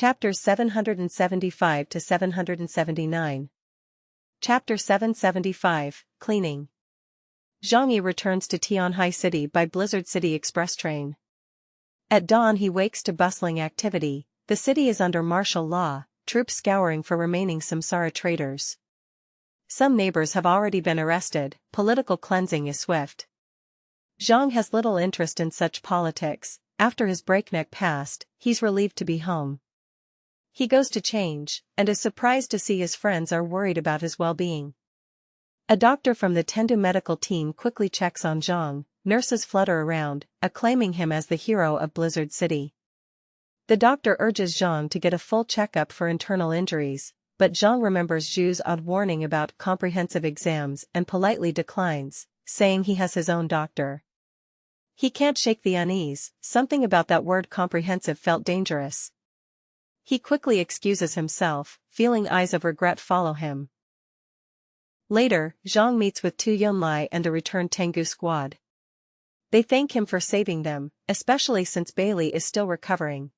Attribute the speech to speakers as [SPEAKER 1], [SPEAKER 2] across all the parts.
[SPEAKER 1] Chapters 775 to 779. Chapter 775, Cleaning. Zhang Yi returns to Tianhai City by Blizzard City Express train. At dawn he wakes to bustling activity. The city is under martial law, troops scouring for remaining samsara traitors. Some neighbors have already been arrested, political cleansing is swift. Zhang has little interest in such politics. After his breakneck past, he's relieved to be home. He goes to change, and is surprised to see his friends are worried about his well-being. A doctor from the Tendu medical team quickly checks on Zhang. Nurses flutter around, acclaiming him as the hero of Blizzard City. The doctor urges Zhang to get a full checkup for internal injuries, but Zhang remembers Zhu's odd warning about comprehensive exams and politely declines, saying he has his own doctor. He can't shake the unease, something about that word comprehensive felt dangerous. He quickly excuses himself, feeling eyes of regret follow him. Later, Zhang meets with Tu Yunlai and a returned Tengu squad. They thank him for saving them, especially since Bailey is still recovering.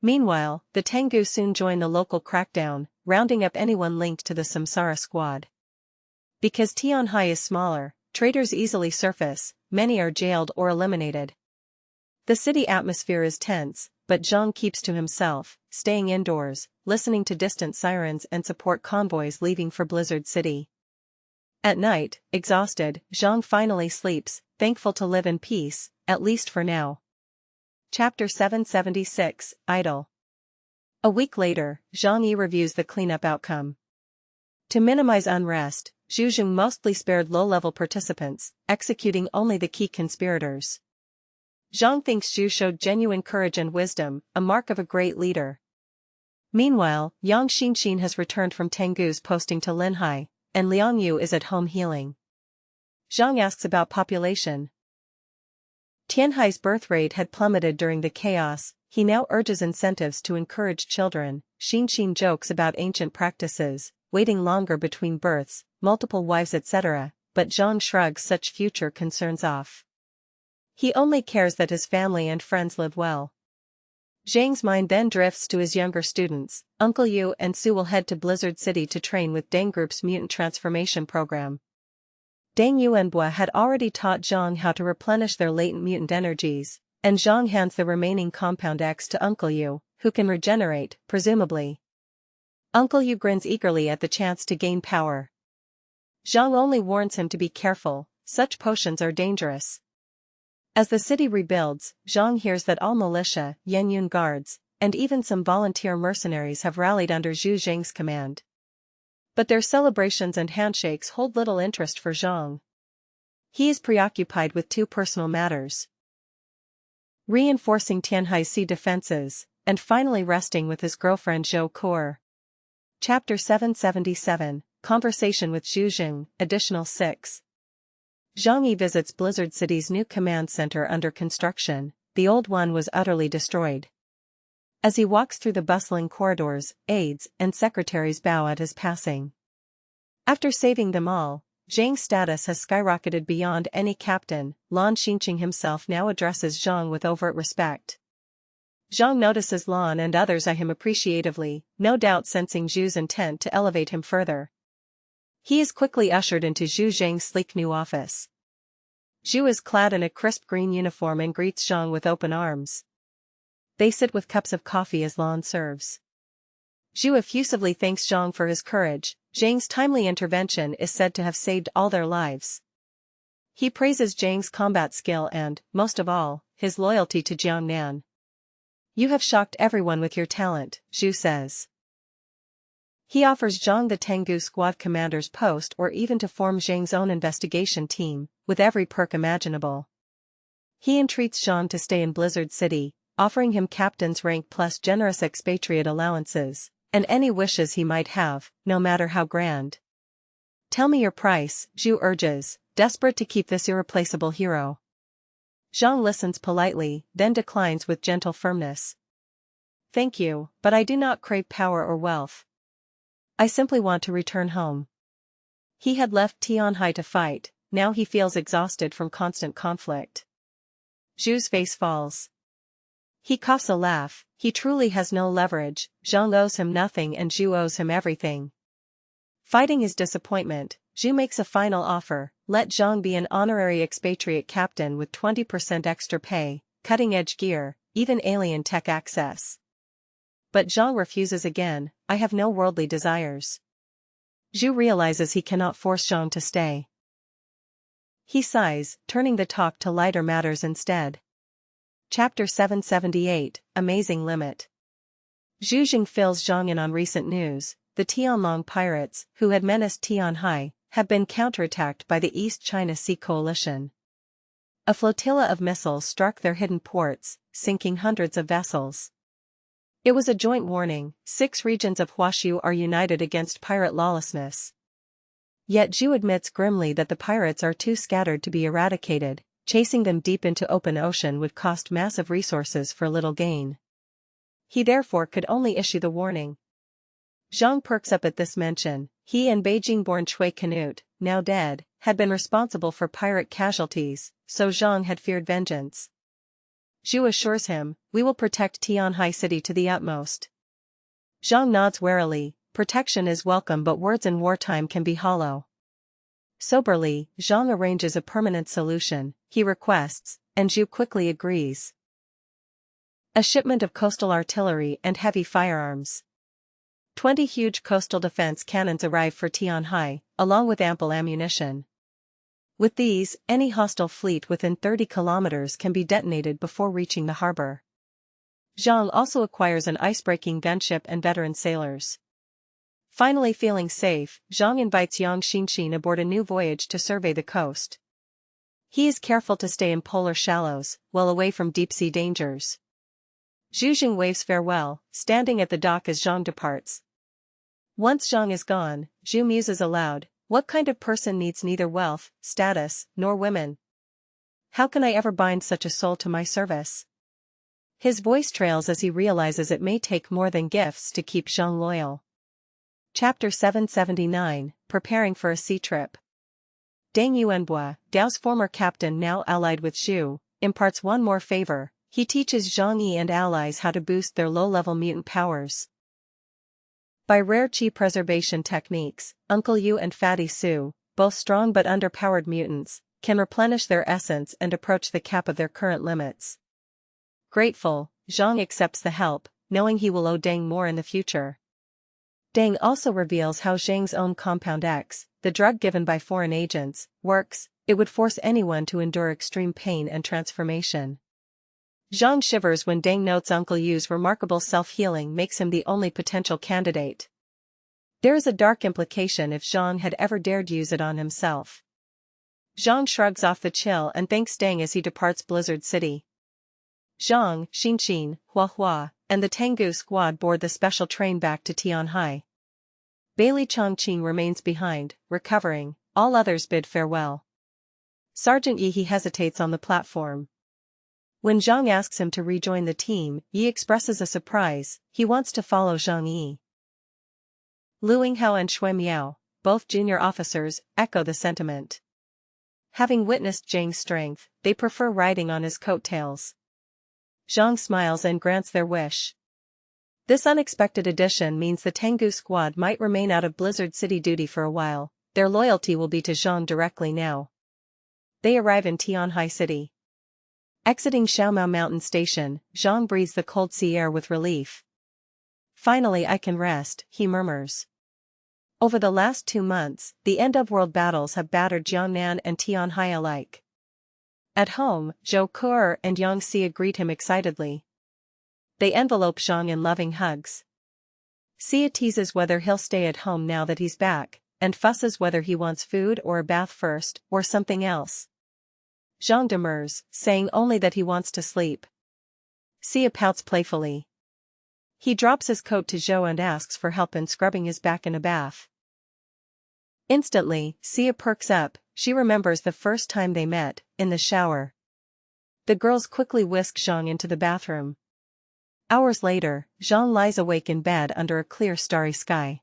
[SPEAKER 1] Meanwhile, the Tengu soon join the local crackdown, rounding up anyone linked to the Samsara squad. Because Tianhai is smaller, traitors easily surface, many are jailed or eliminated. The city atmosphere is tense, but Zhang keeps to himself, staying indoors, listening to distant sirens and support convoys leaving for Blizzard City. At night, exhausted, Zhang finally sleeps, thankful to live in peace, at least for now. Chapter 776, Idle. A week later, Zhang Yi reviews the cleanup outcome. To minimize unrest, Zhu Jing mostly spared low-level participants, executing only the key conspirators. Zhang thinks Zhu showed genuine courage and wisdom, a mark of a great leader. Meanwhile, Yang Xinxin has returned from Tengu's posting to Linhai, and Liang Yu is at home healing. Zhang asks about population. Tianhai's birth rate had plummeted during the chaos. He now urges incentives to encourage children. Xinxin jokes about ancient practices, waiting longer between births, multiple wives etc., but Zhang shrugs such future concerns off. He only cares that his family and friends live well. Zhang's mind then drifts to his younger students. Uncle Yu and Su will head to Blizzard City to train with Deng Group's mutant transformation program. Deng Yuanbua had already taught Zhang how to replenish their latent mutant energies, and Zhang hands the remaining Compound X to Uncle Yu, who can regenerate, presumably. Uncle Yu grins eagerly at the chance to gain power. Zhang only warns him to be careful, such potions are dangerous. As the city rebuilds, Zhang hears that all militia, Yenyun guards, and even some volunteer mercenaries have rallied under Zhu Zheng's command. But their celebrations and handshakes hold little interest for Zhang. He is preoccupied with two personal matters: reinforcing Tianhai's sea defenses, and finally resting with his girlfriend Zhou Core. Chapter 777, Conversation with Zhu Jing, Additional 6. Zhang Yi visits Blizzard City's new command center under construction. The old one was utterly destroyed. As he walks through the bustling corridors, aides and secretaries bow at his passing. After saving them all, Zhang's status has skyrocketed beyond any captain. Lan Xinqing himself now addresses Zhang with overt respect. Zhang notices Lan and others eye him appreciatively, no doubt sensing Zhu's intent to elevate him further. He is quickly ushered into Zhu Zheng's sleek new office. Zhu is clad in a crisp green uniform and greets Zhang with open arms. They sit with cups of coffee as Lan serves. Zhu effusively thanks Zhang for his courage. Zhang's timely intervention is said to have saved all their lives. He praises Zhang's combat skill and, most of all, his loyalty to Jiangnan. "You have shocked everyone with your talent," Zhu says. He offers Zhang the Tengu squad commander's post or even to form Zhang's own investigation team, with every perk imaginable. He entreats Zhang to stay in Blizzard City, offering him captain's rank plus generous expatriate allowances, and any wishes he might have, no matter how grand. "Tell me your price," Zhu urges, desperate to keep this irreplaceable hero. Zhang listens politely, then declines with gentle firmness. "Thank you, but I do not crave power or wealth. I simply want to return home." He had left Tianhai to fight, now he feels exhausted from constant conflict. Zhu's face falls. He coughs a laugh, He truly has no leverage, Zhang owes him nothing and Zhu owes him everything. Fighting his disappointment, Zhu makes a final offer: let Zhang be an honorary expatriate captain with 20% extra pay, cutting-edge gear, even alien tech access. But Zhang refuses again: I have no worldly desires. Zhu realizes he cannot force Zhang to stay. He sighs, turning the talk to lighter matters instead. Chapter 778, Amazing Limit. Zhu Jing fills Zhang in on recent news. The Tianlong pirates, who had menaced Tianhai, have been counterattacked by the East China Sea Coalition. A flotilla of missiles struck their hidden ports, sinking hundreds of vessels. It was a joint warning: 6 regions of Huashu are united against pirate lawlessness. Yet Zhu admits grimly that the pirates are too scattered to be eradicated. Chasing them deep into open ocean would cost massive resources for little gain. He therefore could only issue the warning. Zhang perks up at this mention. He and Beijing-born Cui Canute, now dead, had been responsible for pirate casualties, so Zhang had feared vengeance. Zhu assures him, we will protect Tianhai City to the utmost. Zhang nods warily. Protection is welcome, but words in wartime can be hollow. Soberly, Zhang arranges a permanent solution. He requests, and Zhu quickly agrees. A shipment of coastal artillery and heavy firearms. 20 huge coastal defense cannons arrive for Tianhai, along with ample ammunition. With these, any hostile fleet within 30 kilometers can be detonated before reaching the harbor. Zhang also acquires an ice-breaking gunship and veteran sailors. Finally feeling safe, Zhang invites Yang Xinxin aboard a new voyage to survey the coast. He is careful to stay in polar shallows, well away from deep-sea dangers. Zhu Jing waves farewell, standing at the dock as Zhang departs. Once Zhang is gone, Zhu muses aloud: what kind of person needs neither wealth, status, nor women? How can I ever bind such a soul to my service? His voice trails as he realizes it may take more than gifts to keep Zhang loyal. Chapter 779, Preparing for a Sea Trip. Deng Yuanbua, Dao's former captain now allied with Zhu, imparts one more favor. He teaches Zhang Yi and allies how to boost their low-level mutant powers. By rare chi preservation techniques, Uncle Yu and Fatty Su, both strong but underpowered mutants, can replenish their essence and approach the cap of their current limits. Grateful, Zhang accepts the help, knowing he will owe Deng more in the future. Deng also reveals how Zhang's own Compound X, the drug given by foreign agents, works. It would force anyone to endure extreme pain and transformation. Zhang shivers when Deng notes Uncle Yu's remarkable self-healing makes him the only potential candidate. There is a dark implication if Zhang had ever dared use it on himself. Zhang shrugs off the chill and thanks Deng as he departs Blizzard City. Zhang, Xinxin, Huahua, and the Tengu squad board the special train back to Tianhai. Bailey Chongqing remains behind, recovering. All others bid farewell. Sergeant Yi hesitates on the platform. When Zhang asks him to rejoin the team, Yi expresses a surprise. He wants to follow Zhang Yi. Lu Yinghao and Shui Miao, both junior officers, echo the sentiment. Having witnessed Zhang's strength, they prefer riding on his coattails. Zhang smiles and grants their wish. This unexpected addition means the Tengu squad might remain out of Blizzard City duty for a while. Their loyalty will be to Zhang directly now. They arrive in Tianhai City. Exiting Xiaomao Mountain Station, Zhang breathes the cold sea air with relief. Finally I can rest, he murmurs. Over the last 2 months, the end-of-world battles have battered Jiangnan and Tianhai alike. At home, Zhou Ke and Yang Xia greet him excitedly. They envelope Zhang in loving hugs. Xia teases whether he'll stay at home now that he's back, and fusses whether he wants food or a bath first, or something else. Zhang demurs, saying only that he wants to sleep. Xia pouts playfully. He drops his coat to Zhou and asks for help in scrubbing his back in a bath. Instantly, Xia perks up. She remembers the first time they met, in the shower. The girls quickly whisk Zhang into the bathroom. Hours later, Zhang lies awake in bed under a clear starry sky.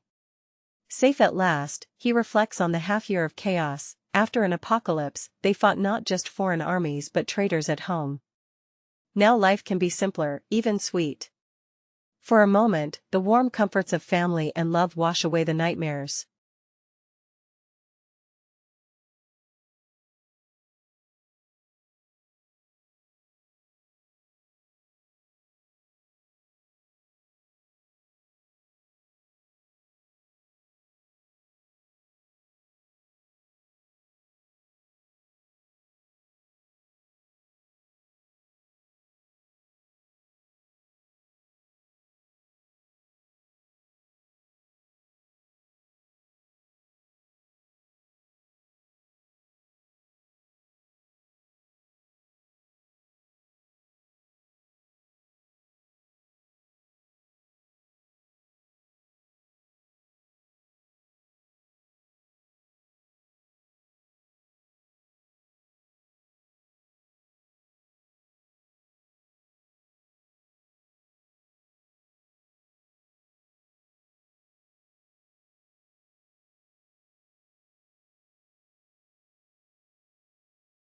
[SPEAKER 1] Safe at last, he reflects on the half-year of chaos. After an apocalypse, they fought not just foreign armies but traitors at home. Now life can be simpler, even sweet. For a moment, the warm comforts of family and love wash away the nightmares.